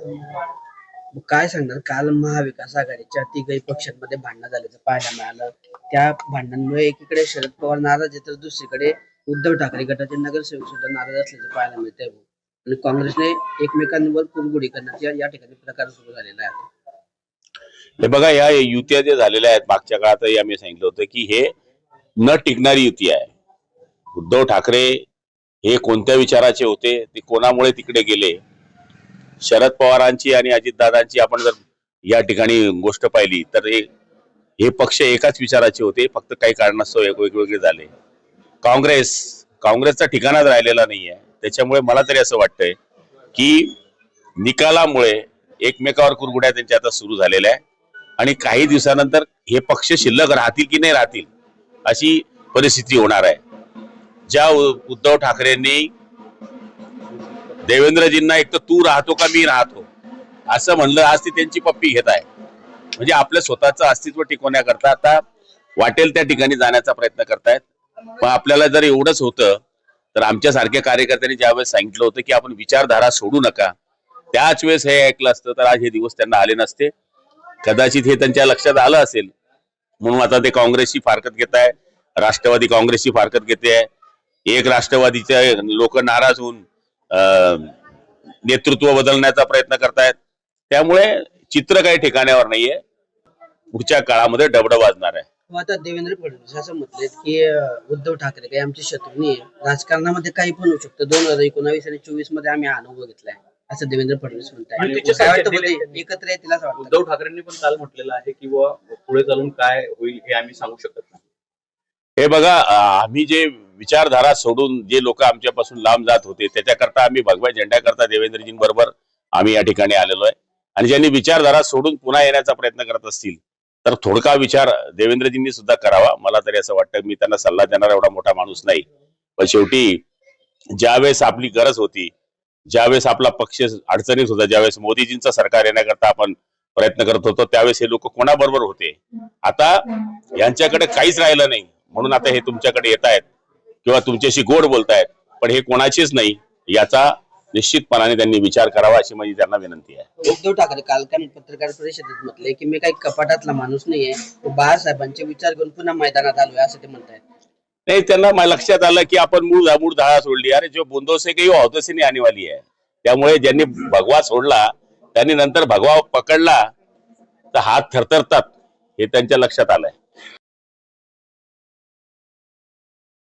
मग काय सांगणार, काल महाविकास आघाडीच्या तिघही पक्षांमध्ये भांडणं झाल्याचं पाहायला मिळालं. त्या भांडणांमुळे एकीकडे शरद पवार नाराज आहे, तर दुसरीकडे उद्धव ठाकरे गटाचे नगरसेवक सुद्धा नाराज असल्याचं पाहायला मिळतंय. आणि काँग्रेसने एकमेकांवर कुरघोडी करण्याचा या ठिकाणी प्रकार सुरू झालेला आहे. हे बघा, या युत्या जे झालेल्या आहेत मागच्या काळातही आम्ही सांगितलं होतं की हे न टिकणारी युती आहे. उद्धव ठाकरे हे कोणत्या विचाराचे होते, ते कोणामुळे तिकडे गेले, शरद पवारांची आणि अजितदादांची आपण जर या ठिकाणी गोष्ट पाहिली तर हे पक्ष एकाच विचाराचे होते, फक्त काही कारणास्तव वेगवेगळे झाले. काँग्रेसचा ठिकाणाच राहिलेला नाहीये. त्याच्यामुळे मला तरी असं वाटतंय की निकालामुळे एकमेकावर कुरघोड्या त्यांच्या आता सुरू झालेल्या आहे आणि काही दिवसानंतर हे पक्ष शिल्लक राहतील की नाही राहतील अशी परिस्थिती होणार आहे. ज्या उद्धव ठाकरेंनी देवेंद्रजींना एक तर तू राहतो का मी राहतो असं म्हणलं, आज ती त्यांची पप्पी घेत आहे. म्हणजे आपलं स्वतःचं अस्तित्व टिकवण्याकरता आता वाटेल त्या ठिकाणी जाण्याचा प्रयत्न करतायत. पण आपल्याला जर एवढंच होतं तर आमच्यासारख्या कार्यकर्त्यांनी ज्यावेळेस सांगितलं होतं की आपण विचारधारा सोडू नका, त्याच वेळेस हे ऐकलं असतं तर आज हे दिवस त्यांना आले नसते. कदाचित हे त्यांच्या लक्षात आलं असेल म्हणून आता ते काँग्रेसची फारकत घेत आहे, राष्ट्रवादी काँग्रेसची फारकत घेते आहे. एक राष्ट्रवादीचे लोक नाराज होऊन नेतृत्व बदलण्याचा प्रयत्न करतायत. त्यामुळे चित्र काही ठिकाण्यावर नाहीये. पुढच्या काळामध्ये डबडं वाजणार आहे. आता देवेंद्र फडणवीस असं म्हटलेत की उद्धव ठाकरे काही आमचे शत्रू नाही, राजकारणामध्ये काही पण होऊ शकतं. 2019 आणि 24 मध्ये आम्ही अनुभव घेतलाय असं देवेंद्र फडणवीस म्हणतात. एकत्र येतील असं वाटतं. उद्धव ठाकरेंनी पण काल म्हटलेलं आहे की पुढे चालून काय होईल हे आम्ही सांगू शकत नाही. हे बघा, आम्ही जे विचारधारा सोडून जे लोक आमच्यापासून लांब जात होते त्याच्याकरता आम्ही भगव्या झेंड्याकरता देवेंद्रजींबरोबर आम्ही या ठिकाणी आलेलो आहे. आणि ज्यांनी विचारधारा सोडून पुन्हा येण्याचा प्रयत्न करत असतील तर थोडका विचार देवेंद्रजींनी सुद्धा करावा. मला तरी असं वाटतं, मी त्यांना सल्ला देणारा एवढा मोठा माणूस नाही, पण शेवटी ज्यावेळेस आपली गरज होती, ज्यावेळेस आपला पक्ष अडचणीत होता, ज्यावेळेस मोदीजींचं सरकार येण्याकरता आपण प्रयत्न करत होतो, त्यावेळेस हे लोक कोणाबरोबर होते. आता यांच्याकडे काहीच राहिलं नाही म्हणून आता हे तुमच्याकडे येत आहेत किंवा तुमच्याशी गोड बोलतायत, पण हे कोणाचीच नाही याचा निश्चितपणाने त्यांनी विचार करावा अशी माझी त्यांना विनंती आहे. उद्धव ठाकरे काल पत्रकार परिषदेत म्हटले की मी काही कपाटातला माणूस नाहीये, बाळासाहेबांचे विचार घेऊन पुन्हा मैदानात आलोय असं ते म्हणतायत. नहीं, त्यांना लक्षात आलं की आपण मूळ धारा सोडली. अरे जो बूंदों से गई वो हाथों से नहीं आने वाली है. त्यामुळे ज्यांनी भगवा सोडला त्यांनी नंतर भगवा पकडला तर हात थरथरतात हे त्यांच्या लक्षात आलंय.